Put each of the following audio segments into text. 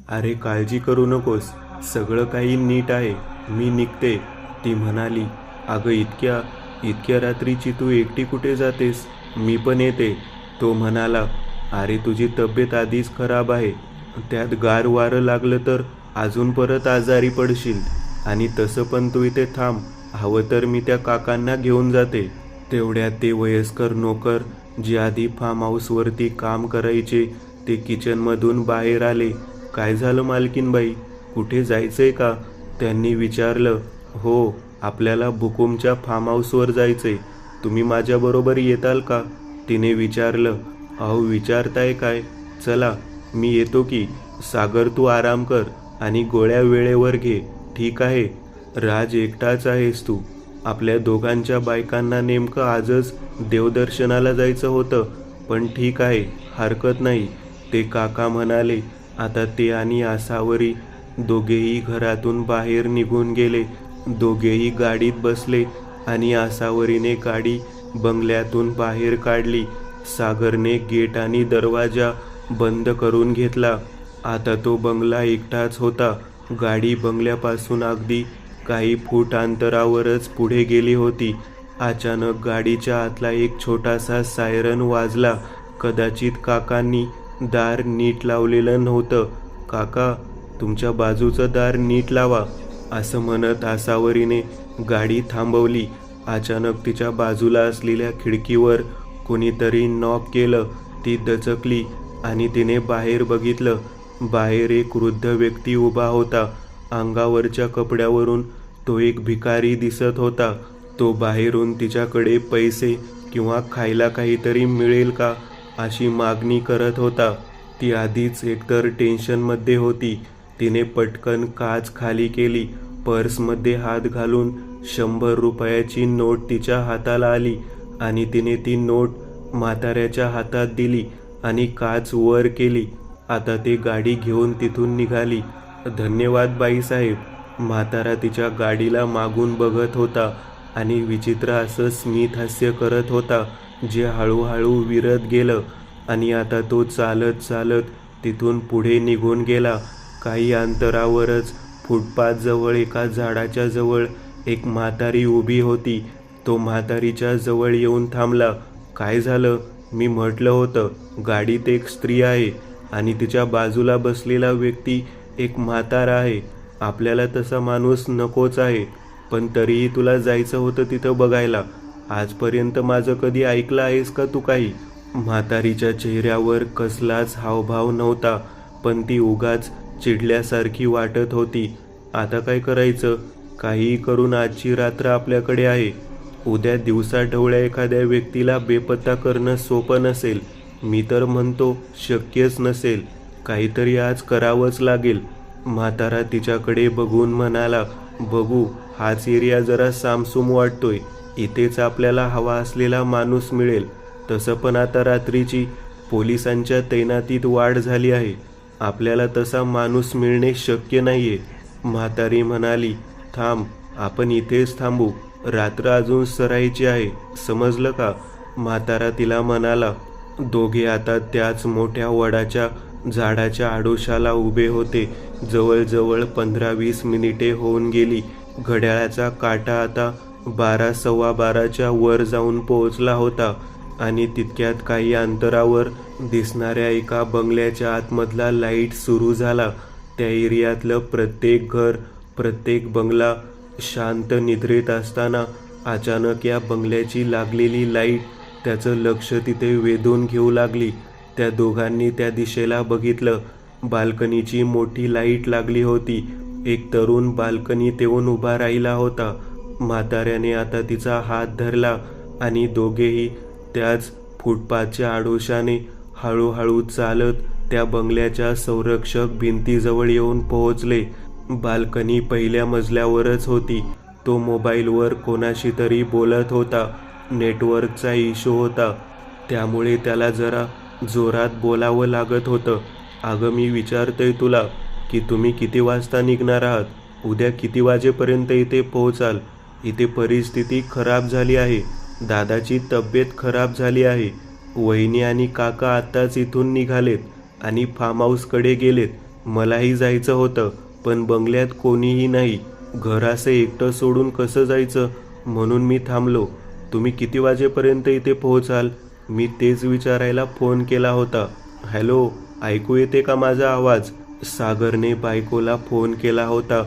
अरे काळजी करू नकोस, सगळं काही नीट आहे, मी निघते. ती म्हणाली, अगं इतक्या इतक्या रात्रीची तू एकटी कुठे जातेस? मी पण येते. तो म्हणाला, अरे तुझी तब्येत आधीच खराब आहे, त्यात गार वारं लागलं तर अजून परत आजारी पडशील. आणि तसं पण तू इथे थांब, हवं तर मी त्या काकांना घेऊन जाते. तेवढ्यात ते वयस्कर नोकर जे आधी फार्म हाऊसवरती काम करायचे ते किचनमधून बाहेर आले. काय झालं मालकीनबाई, कुठे जायचंय का? त्यांनी विचारलं. हो, आपल्याला भुकुमच्या फार्म हाऊसवर जायचंय, तुम्ही माझ्याबरोबर येताल का? तिने विचारलं. अहो विचारताय काय, चला मी येतो की. सागर तू आराम कर आणि गोळ्या वेळेवर घे, ठीक आहे? राज एकटाच आहेस तू. आपल्या दोघांच्या बायकांना नेमकं आजच देवदर्शनाला जायचं होतं, पण ठीक आहे, हरकत नाही, ते काका म्हणाले. आता ते आणि आसावरी दोघेही घरातून बाहेर निघून गेले. दोघेही गाडीत बसले आणि आसावरीने गाडी बंगल्यातून बाहेर काढली. सागरने गेट आणि दरवाजा बंद करून घेतला. आता तो बंगला एकटाच होता. गाडी बंगल्यापासून अगदी काही फूट अंतरावरच पुढे गेली होती. अचानक गाडीच्या आतला एक छोटासा सायरन वाजला. कदाचित काकांनी दार नीट लावलेलं नव्हतं. काका, तुमच्या बाजूचं दार नीट लावा, असं म्हणत आसावरीने गाडी थांबवली. अचानक तिच्या बाजूला असलेल्या खिडकीवर कोणीतरी नॉक केलं. ती दचकली आणि तिने बाहेर बघितलं. बाहेर एक वृद्ध व्यक्ती उभा होता. अंगावरच्या कपड्यावरून तो एक भिकारी दिसत होता. तो बाहेरून तिच्याकडे पैसे किंवा खायला काहीतरी मिळेल का अशी मागणी करत होता. ती आधीच एकतर टेन्शनमध्ये होती. तिने पटकन काच खाली केली. पर्समध्ये हात घालून 100 रुपयाची नोट तिच्या हाताला आली आणि तिने ती नोट म्हाताऱ्याच्या हातात दिली आणि काच वर केली. आता ते गाडी घेऊन तिथून निघाली. धन्यवाद बाईसाहेब. म्हातारा तिच्या गाडीला मागून बघत होता आणि विचित्र असं स्मित हास्य करत होता, जे हळूहळू विरत गेलं. आणि आता तो चालत चालत तिथून पुढे निघून गेला. काही अंतरावरच फुटपाथजवळ एका झाडाच्या जवळ एक म्हातारी उभी होती. तो म्हातारीच्या जवळ येऊन थांबला. काय झालं? मी म्हटलं होतं, गाडीत एक स्त्री आहे आणि तिच्या बाजूला बसलेला व्यक्ती एक म्हातारा आहे. आपल्याला तसा माणूस नकोच आहे, पण तरीही तुला जायचं होतं तिथं बघायला. आजपर्यंत माझं कधी ऐकलं आहेस का तू काही? म्हातारीच्या चेहऱ्यावर कसलाच हावभाव नव्हता, पण ती उगाच चिडल्यासारखी वाटत होती. आता काय करायचं? काहीही करून आजची रात्र आपल्याकडे आहे. उद्या दिवसाढवळ्या एखाद्या व्यक्तीला बेपत्ता करणं सोपं नसेल. मी तर म्हणतो शक्यच नसेल. काहीतरी आज करावंच लागेल. म्हातारा तिच्याकडे बघून म्हणाला, बघू, हाच एरिया जरा सामसूम वाटतोय. इथेच आपल्याला हवा असलेला माणूस मिळेल. तसं पण आता रात्रीची पोलिसांच्या तैनातीत वाढ झाली आहे. आपल्याला तसा माणूस मिळणे शक्य नाहीये. म्हातारी म्हणाली, थांब, आपण इथेच थांबू. रात्र अजून सरायची आहे, समजलं का? म्हातारा तिला म्हणाला. दोघे आता त्याच मोठ्या वडाच्या झाडाच्या आडोशाला उभे होते. जवळजवळ 15-20 मिनिटे होऊन गेली. घड्याळाचा काटा आता 12-12:15च्या वर जाऊन पोहोचला होता आणि तितक्यात काही अंतरावर दिसणाऱ्या एका बंगल्याच्या आतमधला लाईट सुरू झाला. त्या एरियातलं प्रत्येक घर, प्रत्येक बंगला शांत निद्रेत असताना अचानक या बंगल्याची लागलेली लाईट त्याचं लक्ष तिथे वेधून घेऊ लागली. त्या दोघांनी त्या दिशेला बघितलं. बाल्कनीची मोठी लाईट लागली होती. एक तरुण बाल्कनीत येऊन उभा राहिला होता. म्हाताऱ्याने आता तिचा हात धरला आणि दोघेही त्याच फुटपाथच्या आडोशाने हळूहळू चालत त्या बंगल्याच्या संरक्षक भिंतीजवळ येऊन पोहोचले. बाल्कनी पहिल्या मजल्यावरच होती. तो मोबाईलवर कोणाशी तरी बोलत होता. नेटवर्कचा इश्यू होता, त्यामुळे त्याला जरा जोरात बोलावं लागत होतं. अगं मी विचारतोय तुला की तुम्ही किती वाजता निघणार आहात? उद्या किती वाजेपर्यंत इथे पोहोचाल? इथे परिस्थिती खराब झाली आहे. दादाची तब्येत खराब झाली आहे. वहिनी आणि काका आत्ताच इथून निघालेत आणि फार्म हाऊसकडे गेलेत. मलाही जायचं होतं, पण बंगल्यात कोणीही नाही. घर असं एकटं सोडून कसं जायचं, म्हणून मी थांबलो. तुम्ही किती वाजेपर्यंत इथे पोहोचाल? मी तेच विचारायला फोन केला होता. हॅलो, ऐकू येते का माझा आवाज? सागरने बायकोला फोन केला होता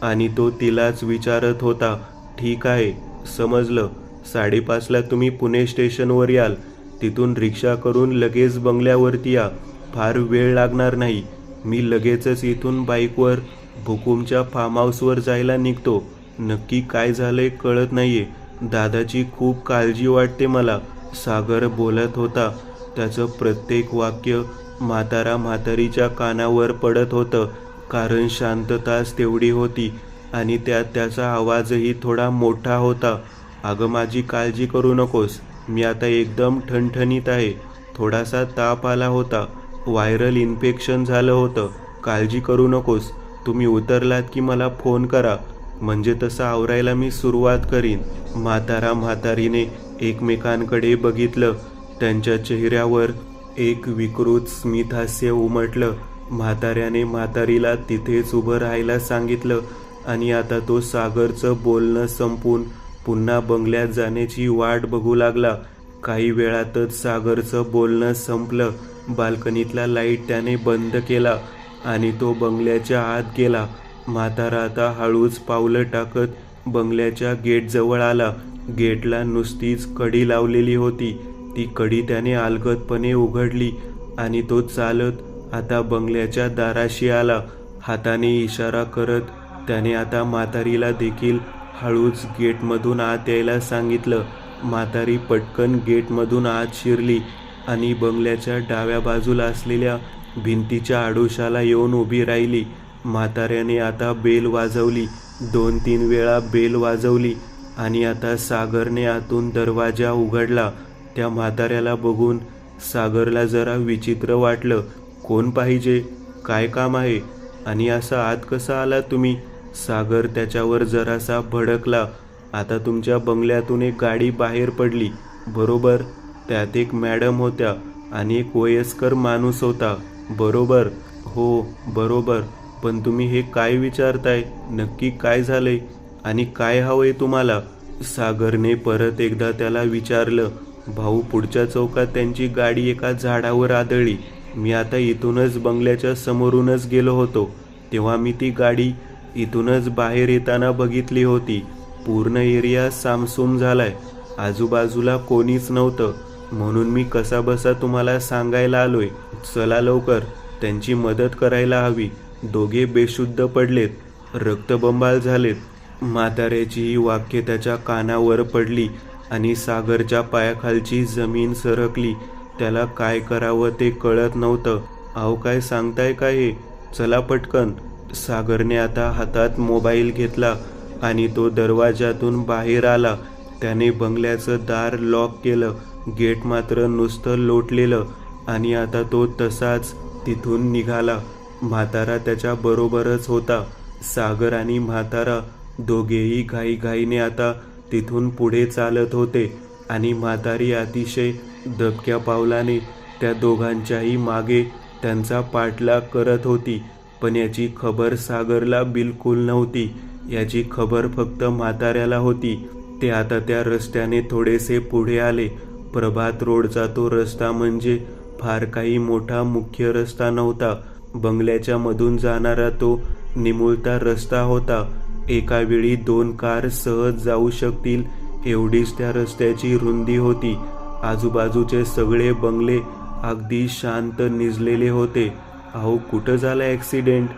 आणि तो तिलाच विचारत होता. ठीक आहे, समजलं. 5:30ला तुम्ही पुणे स्टेशनवर याल. तिथून रिक्षा करून लगेच बंगल्यावरती या. फार वेळ लागणार नाही. मी लगेचच इथून बाईकवर भुकुमच्या फार्म हाऊसवर जायला निघतो. नक्की काय झालंय कळत नाहीये. दादाची खूप काळजी वाटते मला. सागर बोलत होता. त्याचं प्रत्येक वाक्य म्हातारीच्या कानावर पडत होतं, कारण शांतताच तेवढी होती आणि त्यात त्याचा आवाजही थोडा मोठा होता. अगं, माझी काळजी करू नकोस. मी आता एकदम ठणठणीत आहे. थोडासा ताप आला होता. व्हायरल इन्फेक्शन झालं होतं. काळजी करू नकोस. तुम्ही उतरलात की मला फोन करा, म्हणजे तसं आवरायला मी सुरुवात करीन. म्हातारीने एकमेकांकडे बघितलं. त्यांच्या चेहऱ्यावर एक विकृत स्मितहास्य उमटलं. म्हातारीला तिथेच उभं राहायला सांगितलं आणि आता तो सागरचं बोलणं संपून पुन्हा बंगल्यात जाण्याची वाट बघू लागला. काही वेळातच सागरचं बोलणं संपलं. बाल्कनीतला लाईट त्याने बंद केला आणि तो बंगल्याच्या आत गेला. म्हातारा आता हळूच पावलं टाकत बंगल्याच्या गेटजवळ आला. गेटला नुसतीच कडी लावलेली होती. ती कडी त्याने अलगदपणे उघडली आणि तो चालत आता बंगल्याच्या दाराशी आला. हाताने इशारा करत त्याने आता म्हातारीला देखील हळूच गेटमधून आत यायला सांगितलं. म्हातारी पटकन गेटमधून आत शिरली आणि बंगल्याच्या डाव्या बाजूला असलेल्या भिंतीच्या आडोशाला येऊन उभी राहिली. म्हाताऱ्याने आता बेल वाजवली. 2-3 वेळा बेल वाजवली आणि आता सागरने आतून दरवाजा उघडला. त्या म्हाताऱ्याला बघून सागरला जरा विचित्र वाटलं. कोण पाहिजे? काय काम आहे? आणि असं आत कसं आला तुम्ही? सागर त्याच्यावर जरासा भडकला. आता तुमच्या बंगल्यातून एक गाडी बाहेर पडली, बरोबर? त्यात एक मॅडम होत्या आणि एक वयस्कर माणूस होता, बरोबर? हो, बरोबर. पण तुम्ही हे काय विचारताय? नक्की काय झालंय आणि काय हवंय तुम्हाला? सागरने परत एकदा त्याला विचारलं. भाऊ, पुढच्या चौकात त्यांची गाडी एका झाडावर आदळली. मी आता इथूनच बंगल्याच्या समोरूनच गेलो होतो, तेव्हा मी ती गाडी इथूनच बाहेर येताना बघितली होती. पूर्ण एरिया सामसूम झालाय. आजूबाजूला कोणीच नव्हतं, म्हणून मी कसाबसा तुम्हाला सांगायला आलोय. चला लवकर, त्यांची मदत करायला हवी. दोघे बेशुद्ध पडलेत, रक्तबंबाळ झालेत. म्हाताऱ्याची ही वाक्ये त्याच्या कानावर पडली आणि सागरच्या पायाखालची जमीन सरकली. त्याला काय करावं ते कळत नव्हतं. अहो, काय सांगताय काय हे? चला पटकन. सागरने आता हातात मोबाईल घेतला आणि तो दरवाजातून बाहेर आला. त्याने बंगल्याचं दार लॉक केलं. गेट मात्र नुसतं लोटलेलं आणि आता तो तसाच तिथून निघाला. म्हातारा त्याच्या बरोबरच होता. सागर आणि म्हातारा दोघेही घाईघाईने आता तिथून पुढे चालत होते आणि म्हातारी अतिशय दबक्या पावलाने त्या दोघांच्याही मागे त्यांचा पाठलाग करत होती. पण याची खबर सागरला बिलकुल नव्हती. याची खबर फक्त म्हाताऱ्याला होती. ते आता त्या रस्त्याने थोडेसे पुढे आले. प्रभात रोडचा तो रस्ता म्हणजे फार काही मोठा मुख्य रस्ता नव्हता. बंगल्याच्या मधून जाणारा तो निमुळता रस्ता होता. एका वेळी 2 कार सहज जाऊ शकतील एवढीच त्या रस्त्याची रुंदी होती. आजूबाजूचे सगळे बंगले अगदी शांत निजलेले होते. अहो, कुठं झाला ॲक्सिडेंट?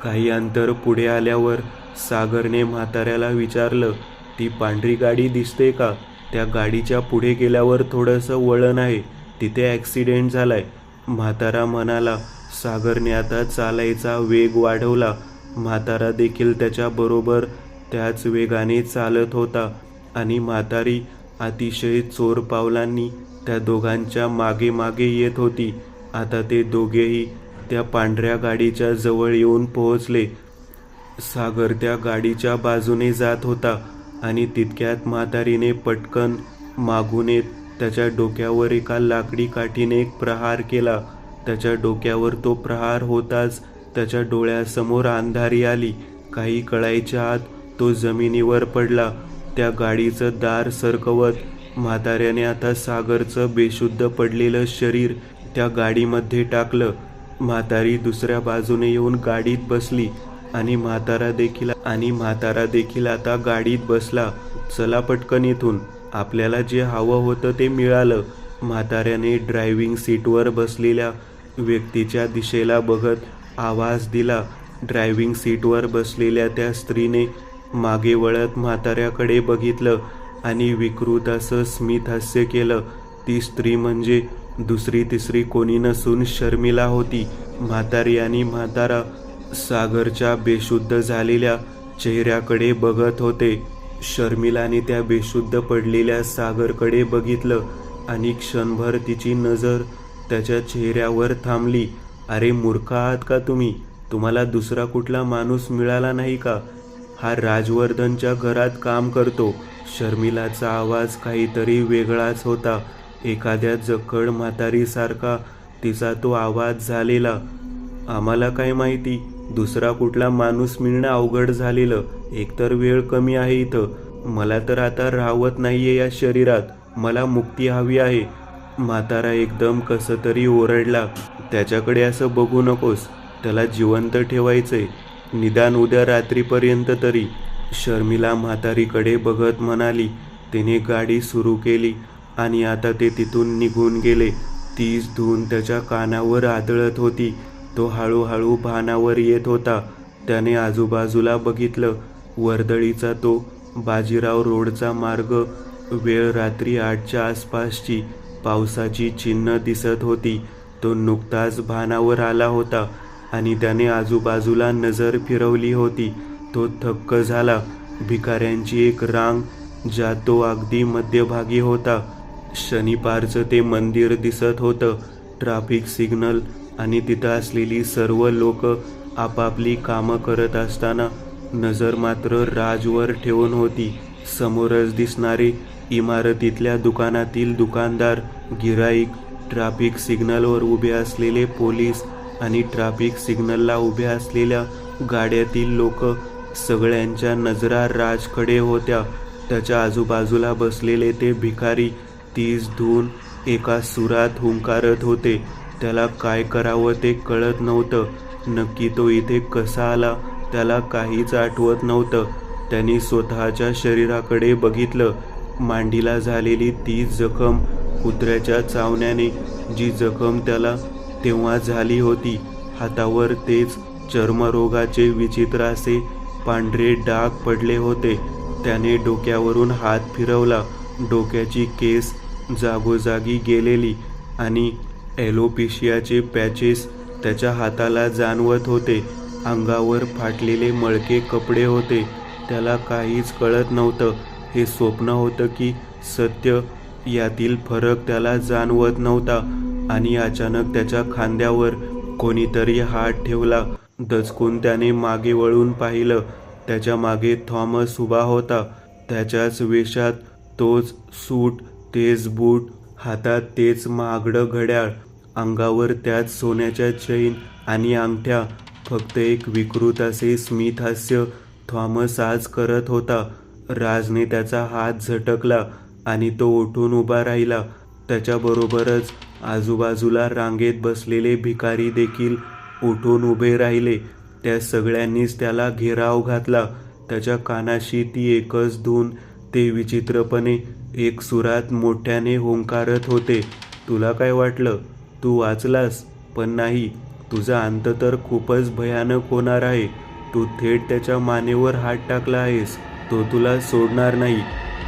काही अंतर पुढे आल्यावर सागरने म्हाताऱ्याला विचारलं. ती पांढरी गाडी दिसते का? त्या गाडीच्या पुढे गेल्यावर थोडंसं वळण आहे, तिथे ॲक्सिडेंट झालाय, म्हातारा म्हणाला. सागरने आता चालायचा वेग वाढवला. म्हातारा देखील त्याच्याबरोबर त्याच वेगाने चालत होता आणि म्हातारी अतिशय चोर पावलांनी त्या दोघांच्या मागे मागे येत होती. आता ते दोघेही त्या पांढऱ्या गाडीच्या जवळ येऊन पोहोचले. सागर त्या गाडीच्या बाजूने जात होता आणि तितक्यात म्हातारीने पटकन मागून येत त्याच्या डोक्यावर एका लाकडी काठीने एक प्रहार केला. त्याच्या डोक्यावर तो प्रहार होताच त्याच्या डोळ्यासमोर अंधारी आली. काही कळायच्या आत तो जमिनीवर पडला. त्या गाडीचं दार सरकवत म्हाताऱ्याने आता सागरचं बेशुद्ध पडलेलं शरीर त्या गाडीमध्ये टाकलं. म्हातारी दुसऱ्या बाजूने येऊन गाडीत बसली आणि म्हातारा देखील आता गाडीत बसला. चला पटकन इथून, आपल्याला जे हवं होतं ते मिळालं. म्हाताऱ्याने ड्रायव्हिंग सीटवर बसलेल्या व्यक्तीच्या दिशेला बघत आवाज दिला. ड्रायव्हिंग सीटवर बसलेल्या त्या स्त्रीने मागे वळत म्हाताऱ्याकडे बघितलं आणि विकृत असं स्मित हास्य केलं. ती स्त्री म्हणजे दुसरी तिसरी कोणी नसून शर्मिला होती. म्हातारी आणि म्हातारा सागरच्या बेशुद्ध झालेल्या चेहऱ्याकडे बघत होते. शर्मिलाने त्या बेशुद्ध पडलेल्या सागरकडे बघितलं आणि क्षणभर तिची नजर त्याच्या चेहऱ्यावर थांबली. अरे मूर्ख आहात का तुम्ही? तुम्हाला दुसरा कुठला माणूस मिळाला नाही का? हा राजवर्धनच्या घरात काम करतो. शर्मिलाचा आवाज काहीतरी वेगळाच होता. एखाद्या जखड म्हातारीसारखा तिचा तो आवाज झालेला. आम्हाला काय माहिती, दुसरा कुठला माणूस मिळणं अवघड झालेलं. एकतर वेळ कमी आहे इथं. मला तर आता राहवत नाहीये या शरीरात. मला मुक्ती हवी आहे. म्हातारा एकदम कसं तरी ओरडला. त्याच्याकडे असं बघू नकोस. त्याला जिवंत ठेवायचंय, निदान उद्या रात्रीपर्यंत तरी. शर्मिला म्हातारीकडे बघत म्हणाली. तिने गाडी सुरू केली आणि आता ते तिथून निघून गेले. तीच धून त्याच्या कानावर आदळत होती. तो हळूहळू भानावर येत होता. त्याने आजूबाजूला बघितलं. वर्दळीचा तो बाजीराव रोडचा मार्ग. वेळ रात्री 8च्या आसपासची. पावसाची चिन्ह दिसत होती. तो नुकताच भानावर आला होता आणि त्याने आजूबाजूला नजर फिरवली होती. तो थक्क झाला. भिकाऱ्यांची एक रांग, ज्यात तो अगदी मध्यभागी होता. शनिवारचं ते मंदिर दिसत होतं. ट्रॅफिक सिग्नल आणि तिथं असलेली सर्व लोक आपापली कामं करत असताना नजर मात्र राजवर ठेवून होती. समोरच दिसणारे इमारतीतल्या दुकानातील दुकानदार, गिराईक, ट्रॅफिक सिग्नलवर उभे असलेले पोलीस आणि ट्रॅफिक सिग्नलला उभ्या असलेल्या गाड्यातील लोक, सगळ्यांच्या नजरा राजकडे होत्या. त्याच्या आजूबाजूला बसलेले ते भिकारी तीच धून एका सुरात हुंकारत होते. त्याला काय करावं ते कळत नव्हतं. नक्की तो इथे कसा आला त्याला काहीच आठवत नव्हतं. त्यांनी स्वतःच्या शरीराकडे बघितलं. मांडीला झालेली ती जखम, कुत्र्याच्या चावण्याने जी जखम त्याला तेव्हा झाली होती. हातावर तेच चर्मरोगाचे विचित्र असे पांढरे डाग पडले होते. त्याने डोक्यावरून हात फिरवला. डोक्याची केस जागोजागी गेलेली आणि ॲलोपेशियाचे पॅचेस त्याच्या हाताला जाणवत होते. अंगावर फाटलेले मळके कपडे होते. त्याला काहीच कळत नव्हतं. हे स्वप्न होतं की सत्य, यातील फरक त्याला जाणवत नव्हता. आणि अचानक त्याच्या खांद्यावर कोणीतरी हात ठेवला. दचकून त्याने मागे वळून पाहिलं. त्याच्या मागे थॉमस उभा होता. त्याच्याच वेशात, तोच सूट, तेच बूट, हातात तेच महागडं घड्याळ, अंगावर त्याच सोन्याच्या चैन आणि अंगठ्या. फक्त एक विकृत असे स्मित हास्य थॉमस आज करत होता. राजने त्याचा हात झटकला आणि तो उठून उभा राहिला. त्याच्याबरोबरच आजूबाजूला रांगेत बसलेले भिकारी देखील उठून उभे राहिले. त्या सगळ्यांनीच त्याला घेराव घातला. त्याच्या कानाशी ती एकच धून ते विचित्रपणे एक सुरात मोठ्याने हुंकारत होते. तुला काय वाटलं? तू वाचलास? पण नाही. तुझा अंत तर खूपच भयानक होणार आहे. तू थेट त्याच्या मानेवर हात टाकला आहेस. तो तुला सोडणार नाही.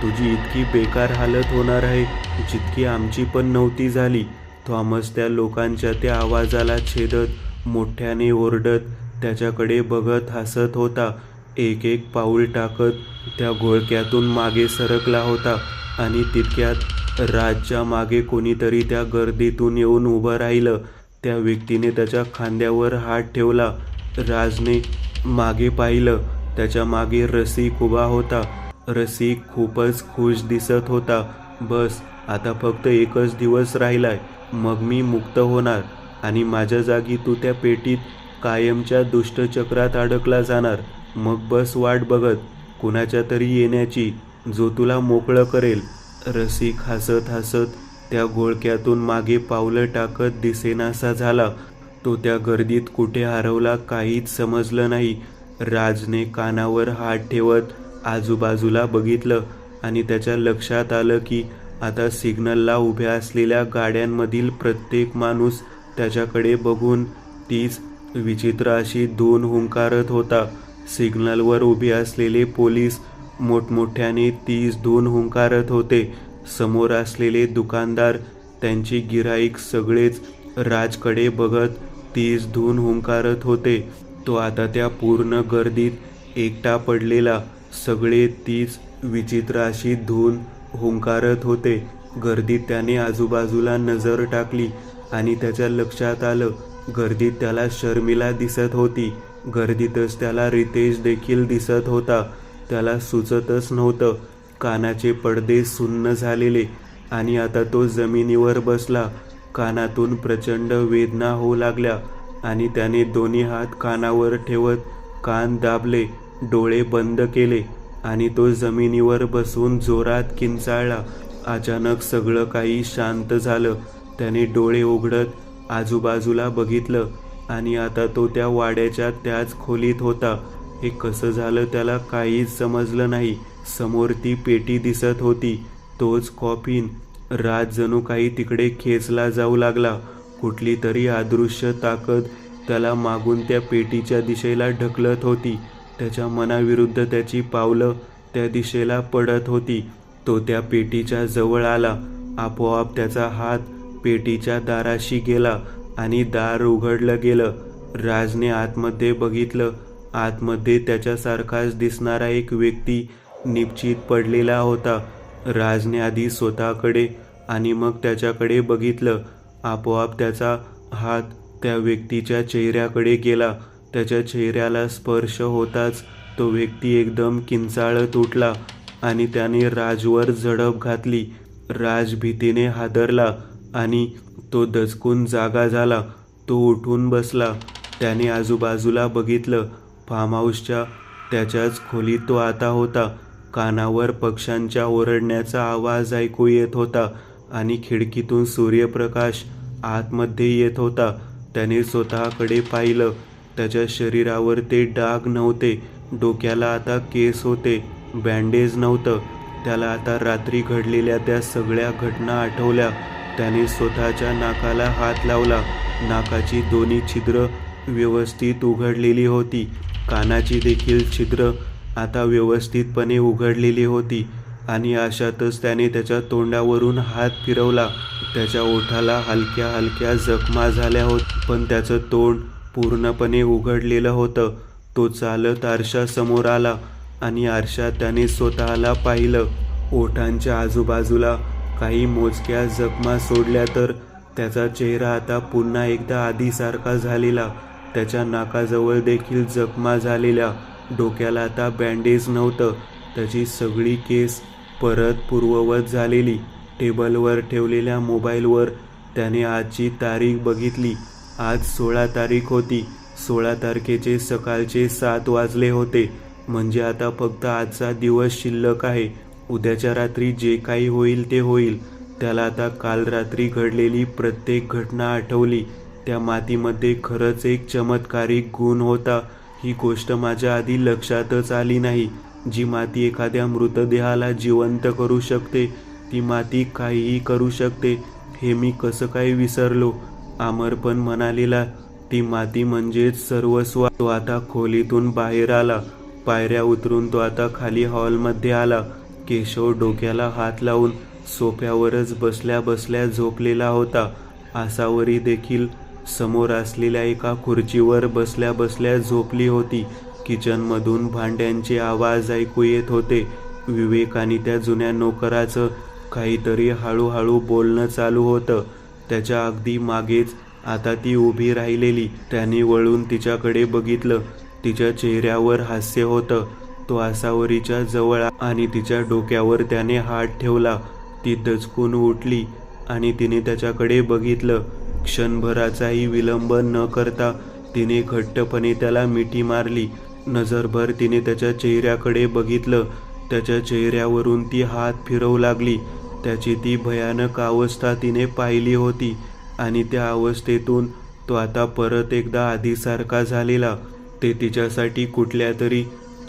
तुझी इतकी बेकार हालत होणार आहे जितकी आमची पण नव्हती झाली. थॉमस त्या लोकांच्या त्या आवाजाला छेदत मोठ्याने ओरडत त्याच्याकडे बघत हसत होता. एक एक पाऊल टाकत त्या घोळक्यातून मागे सरकला होता आणि तितक्यात राजच्या मागे कोणीतरी त्या गर्दीतून येऊन उभं राहिलं. त्या व्यक्तीने त्याच्या खांद्यावर हात ठेवला. राजने मागे पाहिलं. त्याच्या मागे रसिक उभा होता. रसिक खूपच खुश दिसत होता. बस, आता फक्त एकच दिवस राहिलाय, मग मी मुक्त होणार आणि माझ्या जागी तू त्या पेटीत कायमच्या दुष्टचक्रात अडकला जाणार. मग बस वाट बघत कुणाच्या तरी येण्याची, जो तुला मोकळं करेल. रसिक हसत हसत त्या घोळक्यातून मागे पावलं टाकत दिसेनासा झाला. तो त्या गर्दीत कुठे हरवला काहीच समजलं नाही. राजने कानावर हात ठेवत आजूबाजूला बघितलं आणि त्याच्या लक्षात आलं की आता सिग्नलला उभ्या असलेल्या गाड्यांमधील प्रत्येक माणूस त्याच्याकडे बघून तीच विचित्र अशी धून हुंकारत होता. सिग्नलवर उभे असलेले पोलीस मोठमोठ्याने तीच धून हुंकारत होते. समोर असलेले दुकानदार, त्यांची गिऱ्हाईक सगळेच राजकडे बघत तीच धून हुंकारत होते. तो आता त्या पूर्ण गर्दीत एकटा पडलेला. सगळे तीच विचित्र अशी धून हुंकारत होते. गर्दीत त्याने आजूबाजूला नजर टाकली आणि त्याच्या लक्षात आलं, गर्दीत त्याला शर्मिला दिसत होती. गर्दीतच त्याला रितेश देखील दिसत होता. त्याला सुचतच नव्हतं. कानाचे पडदे सुन्न झालेले आणि आता तो जमिनीवर बसला. कानातून प्रचंड वेदना होऊ लागल्या आणि त्याने दोन्ही हात कानावर ठेवत कान दाबले, डोळे बंद केले आणि तो जमिनीवर बसून जोरात किंचाळला. अचानक सगळं काही शांत झालं. त्याने डोळे उघडत आजूबाजूला बघितलं आणि आता तो त्या वाड्याच्या त्याच खोलीत होता. हे कसं झालं त्याला काहीच समजलं नाही. समोर ती पेटी दिसत होती, तोच कॉफिन. राज जणू काही तिकडे खेचला जाऊ लागला. कुठली तरी अदृश्य ताकद त्याला मागून त्या पेटीच्या दिशेला ढकलत होती. त्याच्या मनाविरुद्ध त्याची पावलं त्या दिशेला पडत होती. तो त्या पेटीच्या जवळ आला. आपोआप त्याचा हात पेटीच्या दाराशी गेला आणि दार उघडलं गेलं. राजने आतमध्ये बघितलं. आतमध्ये त्याच्यासारखाच दिसणारा एक व्यक्ती निपचित पडलेला होता. राजने आधी स्वतःकडे आणि मग त्याच्याकडे बघितलं. आपोआप त्याचा हात त्या व्यक्तीच्या चेहऱ्याकडे गेला. त्याच्या चेहऱ्याला स्पर्श होताच तो व्यक्ती एकदम किंचाळत उठला आणि त्याने राजवर झडप घातली. राज भीतीने हादरला आणि तो दचकून जागा झाला. तो उठून बसला. त्याने आजूबाजूला बघितलं. फार्म हाऊसच्या त्याच्याच खोलीत तो आता होता. कानावर पक्ष्यांच्या ओरडण्याचा आवाज ऐकू येत होता आणि खिडकीतून सूर्यप्रकाश आतमध्ये येत होता. त्याने स्वतःकडे पाहिलं. त्याच्या शरीरावर ते डाग नव्हते. डोक्याला आता केस होते. बँडेज नव्हतं. त्याला आता रात्री घडलेल्या त्या सगळ्या घटना आठवल्या. त्याने स्वतःच्या नाकाला हात लावला. नाकाची दोन्ही छिद्र व्यवस्थित उघडलेली होती. कानाची देखील छिद्र आता व्यवस्थितपणे उघडलेली होती आणि अशातच त्याने त्याच्या तोंडावरून हात फिरवला. त्याच्या ओठाला हलक्या हलक्या जखमा झाल्या होत्या, पण त्याचं तोंड पूर्णपणे उघडलेलं होतं. तो चालत आरशासमोर आला आणि आरशात त्याने स्वतःला पाहिलं. ओठांच्या आजूबाजूला काही मोजक्या जखमा सोडल्या तर त्याचा चेहरा आता पुन्हा एकदा आधीसारखा झालेला. त्याच्या नाकाजवळ देखील जखमा झालेल्या. डोक्याला आता बँडेज नव्हतं. त्याची सगळी केस परत पूर्ववत झालेली. टेबलवर ठेवलेल्या मोबाईलवर त्याने आजची तारीख बघितली. आज 16 तारीख होती. 16 तारखेचे सकाळचे 7 वाजले होते. म्हणजे आता फक्त आजचा दिवस शिल्लक आहे. उद्याच्या रात्री जे काही होईल ते होईल. त्याला आता काल रात्री घडलेली प्रत्येक घटना आठवली. त्या मातीमध्ये खरंच एक चमत्कारिक गुण होता. ही गोष्ट माझ्या आधी लक्षातच आली नाही. जी माती एखाद्या मृतदेहाला जिवंत करू शकते, ती माती काहीही करू शकते, हे मी कसं काय विसरलो. अमर पण म्हणालेला ती माती म्हणजेच सर्वस्व. तो आता खोलीतून बाहेर आला. पायऱ्या उतरून तो आता खाली हॉलमध्ये आला. केशव डोक्याला हात लावून सोफ्यावरच बसल्या बसल्या झोपलेला होता. आसावरी देखील समोर असलेल्या एका खुर्चीवर बसल्या बसल्या झोपली होती. किचनमधून भांड्यांचे आवाज ऐकू येत होते. विवेक आणि त्या जुन्या नोकराचं काहीतरी हळूहळू बोलणं चालू होतं. त्याच्या अगदी मागेच आता ती उभी राहिलेली. त्याने वळून तिच्याकडे बघितलं. तिच्या चेहऱ्यावर हास्य होतं. तो आसावरीच्या जवळ आणि तिच्या डोक्यावर त्याने हात ठेवला. ती दचकून उठली आणि तिने त्याच्याकडे बघितलं. क्षणभराचाही विलंब न करता तिने घट्टपणे त्याला मिठी मारली. नजरभर तिने त्याच्या चेहऱ्याकडे बघितलं. त्याच्या चेहऱ्यावरून ती हात फिरवू लागली. त्याची ती भयानक अवस्था तिने पाहिली होती आणि त्या अवस्थेतून तो आता परत एकदा आधीसारखा झालेला. ते तिच्यासाठी कुठल्या तरी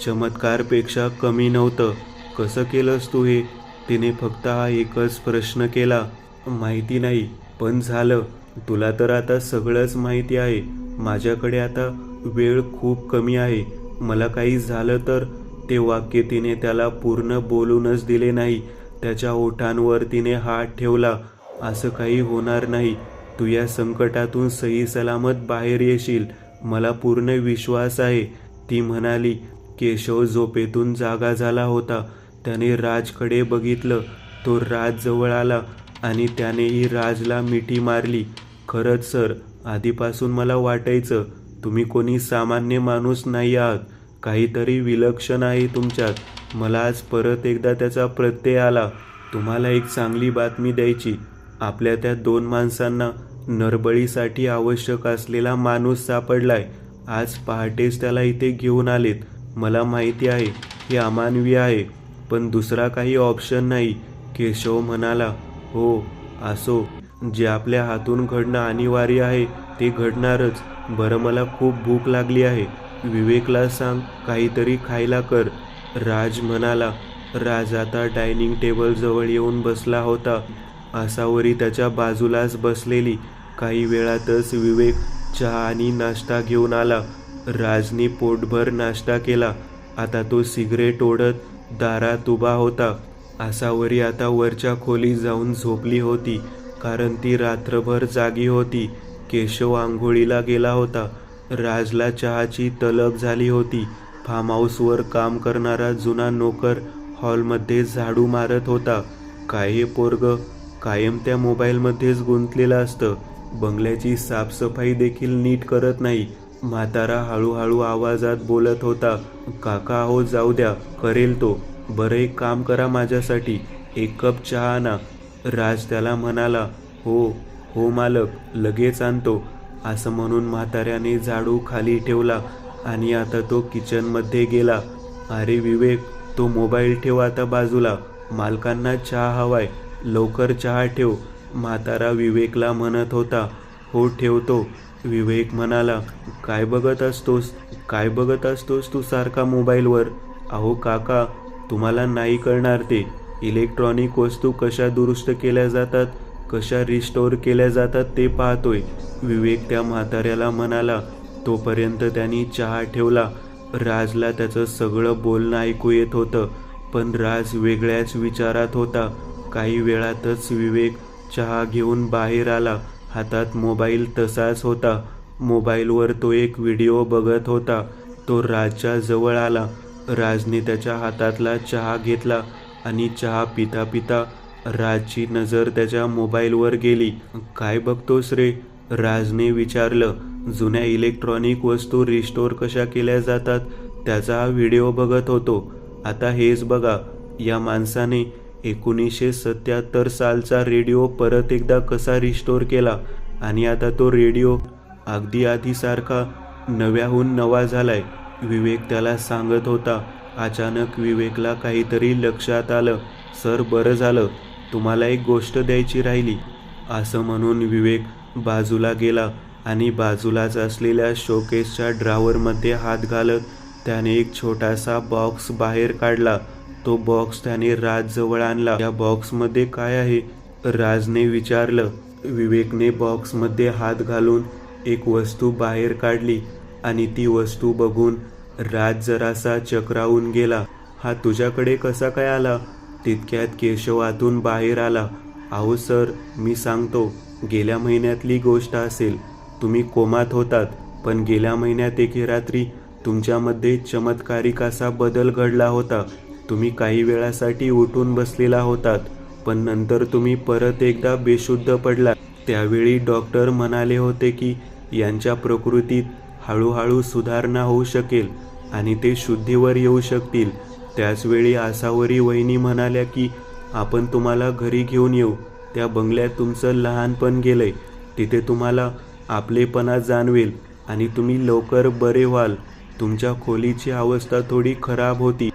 चमत्कारपेक्षा कमी नव्हतं. कसं केलंस तू हे? तिने फक्त हा एकच प्रश्न केला. माहिती नाही, पण झालं. तुला तर आता सगळंच माहिती आहे. माझ्याकडे आता वेळ खूप कमी आहे. मला काही झालं तर? ते वाक्य तिने त्याला पूर्ण बोलूनच दिले नाही. त्याच्या ओठांवर तिने हात ठेवला. असं काही होणार नाही. तू या संकटातून सही सलामत बाहेर येशील. मला पूर्ण विश्वास आहे, ती म्हणाली. केशव झोपेतून जागा झाला होता. त्याने राजकडे बघितलं. तो राज जवळ आला आणि त्यानेही राजला मिठी मारली. खरंच सर, आधीपासून मला वाटायचं तुम्ही कोणी सामान्य माणूस नाही आहात. काहीतरी विलक्षण आहे तुमच्यात. मला आज परत एकदा त्याचा प्रत्यय आला. तुम्हाला एक चांगली बातमी द्यायची. आपल्या त्या 2 माणसांना नरबळीसाठी आवश्यक असलेला माणूस सापडलाय. आज पहाटेच त्याला इथे घेऊन आलेत. मला माहिती आहे हे अमानवी आहे, पण दुसरा काही ऑप्शन नाही. केशव म्हणाला. हो, असो. जे आपल्या हातून घडणं अनिवार्य आहे ते घडणारच. बरं, मला खूप भूक लागली आहे. विवेकला सांग काहीतरी खायला कर, राज म्हणाला. राज आता डायनिंग टेबल जवळ येऊन बसला होता. आसावरी त्याच्या बाजूलाच बसलेली. काही वेळातच विवेक चहा आणि नाश्ता घेऊन आला. राजने पोटभर नाश्ता केला. आता तो सिगरेट ओढत दारात उभा होता. आसावरी आता वरच्या खोलीत जाऊन झोपली होती, कारण ती रात्रभर जागी होती. केशव आंघोळीला गेला होता. राजला चहाची तलब झाली होती. फार्म हाऊसवर काम करणारा जुना नोकर हॉलमध्ये झाडू मारत होता. काय हे पोरगं कायम त्या मोबाईलमध्येच गुंतलेलं असतं. बंगल्याची साफसफाई देखील नीट करत नाही. म्हातारा हळूहळू आवाजात बोलत होता. काका हो, जाऊ द्या, करेल तो. बरं, एक काम करा माझ्यासाठी, 1 कप चहा आणा. राज त्याला म्हणाला. हो हो मालक, लगेच आणतो. असं म्हणून म्हाताऱ्याने झाडू खाली ठेवला आणि आता तो किचनमध्ये गेला. अरे विवेक, तो मोबाईल ठेव आता बाजूला. मालकांना चहा हवाय, लवकर चहा ठेव, म्हातारा विवेकला म्हणत होता. हो ठेवतो, विवेक म्हणाला. काय बघत असतोस तू सारखा मोबाईलवर? अहो काका, तुम्हाला नाही कळणार ते. इलेक्ट्रॉनिक वस्तू कशा दुरुस्त केल्या जातात, कशा रिस्टोर केल्या जातात ते पाहतोय, विवेक त्या म्हाताऱ्याला म्हणाला. तोपर्यंत त्यांनी चहा ठेवला. राजला त्याचं सगळं बोलणं ऐकू येत होतं, पण राज वेगळ्याच विचारात होता. काही वेळातच विवेक चहा घेऊन बाहेर आला. हातात मोबाईल तसाच होता. मोबाईलवर तो एक व्हिडिओ बघत होता. तो राजच्या जवळ आला. राजने त्याच्या हातातला चहा घेतला आणि चहा पिता पिता राजची नजर त्याच्या मोबाईलवर गेली. काय बघतोस रे? राजने विचारलं. जुन्या इलेक्ट्रॉनिक वस्तू रिस्टोर कशा केल्या जातात त्याचा हा व्हिडिओ बघत होतो. आता हेच बघा, या माणसाने 1977 सालचा रेडिओ परत एकदा कसा रिस्टोर केला आणि आता तो रेडिओ अगदी आधीसारखा नव्याहून नवा झालाय, विवेक त्याला सांगत होता. अचानक विवेकला काहीतरी लक्षात आलं. सर, बरं झालं, तुम्हाला एक गोष्ट द्यायची राहिली, असं म्हणून विवेक बाजूला गेला आणि बाजूलाच असलेल्या शोकेसच्या ड्रॉवरमध्ये हात घालत त्याने एक छोटासा बॉक्स बाहेर काढला. तो बॉक्स त्याने राजजवळ आणला. या बॉक्समध्ये काय आहे? राजने विचारलं. विवेकने बॉक्समध्ये हात घालून एक वस्तू बाहेर काढली आणि ती वस्तू बघून राज जरासा चक्रावून गेला. हा तुझ्याकडे कसा काय आला? तितक्यात केशव आतून बाहेर आला. अहो सर, मी सांगतो, गेल्या महिन्यातली गोष्ट असेल. तुम्ही कोमात होतात, पण गेल्या महिन्यात एके रात्री तुमच्यामध्ये चमत्कारिक असा बदल घडला होता. तुम्ही काही वेळासाठी उठून बसलेला होतात, पण नंतर तुम्ही परत एकदा बेशुद्ध पडला. त्यावेळी डॉक्टर म्हणाले होते की यांच्या प्रकृतीत हळूहळू सुधारणा होऊ शकेल आणि ते शुद्धीवर येऊ शकतील. त्याचवेळी आसावरी वहिनी म्हणाल्या की आपण तुम्हाला घरी घेऊन येऊ. त्या बंगल्यात तुमचं लहानपण गेलंय, तिथे तुम्हाला आपलेपणा जाणवेल आणि तुम्ही लवकर बरे व्हाल. तुमच्या खोलीची अवस्था थोडी खराब होती,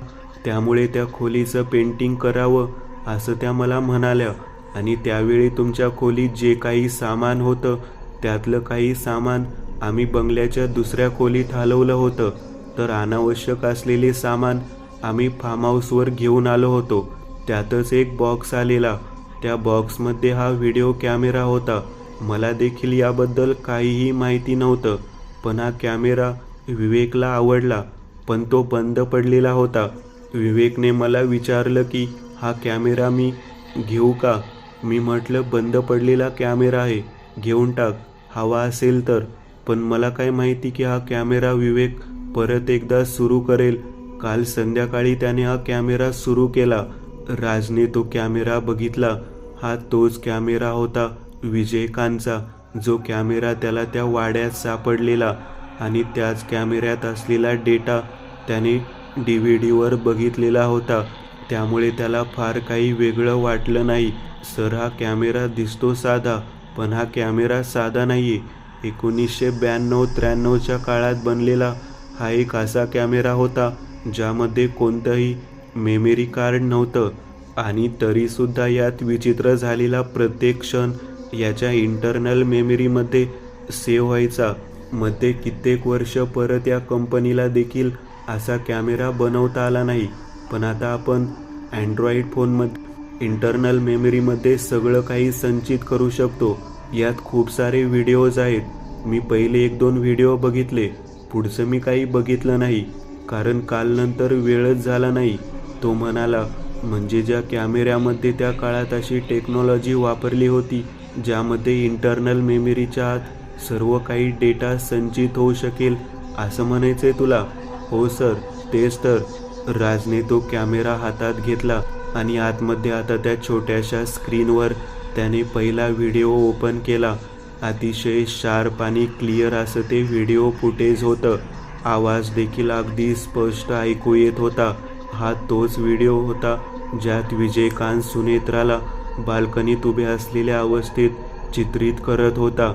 त्यामुळे त्या खोलीचं पेंटिंग करावं असं त्या मला म्हणाल्या. आणि त्यावेळी तुमच्या खोलीत जे काही सामान होतं त्यातलं काही सामान आम्ही बंगल्याच्या दुसऱ्या खोलीत हलवलं होतं. तर अनावश्यक असलेले सामान आम्ही फार्म हाऊसवर घेऊन आलो होतो. त्यातच एक बॉक्स आलेला. त्या बॉक्समध्ये हा व्हिडिओ कॅमेरा होता. मला देखील याबद्दल काहीही माहिती नव्हतं, पण हा कॅमेरा विवेकला आवडला, पण तो बंद पडलेला होता. विवेकने मला विचारलं की हा कॅमेरा मी घेऊ का? मी म्हटलं बंद पडलेला कॅमेरा आहे, घेऊन टाक हवा असेल तर. पण मला काय माहिती की हा कॅमेरा विवेक परत एकदा सुरू करेल. काल संध्याकाळी त्याने हा कॅमेरा सुरू केला. राजने तो कॅमेरा बघितला. हा तोच कॅमेरा होता विजयकांतचा, जो कॅमेरा त्याला त्या वाड्यात सापडलेला. आणि त्याच कॅमेऱ्यात असलेला डेटा त्याने DVD बघितलेला होता. त्यामुळे त्याला फार काही वेगळं वाटलं नाही. सर, हा कॅमेरा दिसतो साधा, पण हा कॅमेरा साधा नाहीये. 1992-93च्या काळात बनलेला हा एक असा कॅमेरा होता ज्यामध्ये कोणतंही मेमरी कार्ड नव्हतं. आणि तरीसुद्धा यात विचित्र झालेला प्रत्येक क्षण याच्या इंटरनल मेमरीमध्ये सेव्ह व्हायचा. मध्ये कित्येक वर्ष परत या कंपनीला देखील असा कॅमेरा बनवता आला नाही. पण आता आपण अँड्रॉइड फोनमध्ये इंटरनल मेमरीमध्ये सगळं काही संचित करू शकतो. यात खूप सारे व्हिडिओज आहेत. मी पहिले 1-2 व्हिडिओ बघितले, पुढचं मी काही बघितलं नाही, कारण काल नंतर वेळच झाला नाही. तो म्हणाला, म्हणजे ज्या कॅमेऱ्यामध्ये त्या काळात अशी टेक्नॉलॉजी वापरली होती ज्यामध्ये इंटरनल मेमरीच्या आत सर्व काही डेटा संचित होऊ शकेल, असं म्हणायचंय तुला? हो सर, तेच तर. राजने तो कॅमेरा हातात घेतला आणि आतमध्ये आता त्या छोट्याशा स्क्रीनवर त्याने पहिला व्हिडिओ ओपन केला. अतिशय शार्प आणि क्लिअर असं ते व्हिडिओ फुटेज होतं. आवाज देखील अगदी स्पष्ट ऐकू येत होता. हा तोच व्हिडिओ होता ज्यात विजयकांत सुनेत्राला बाल्कनीत उभे असलेल्या अवस्थेत चित्रित करत होता.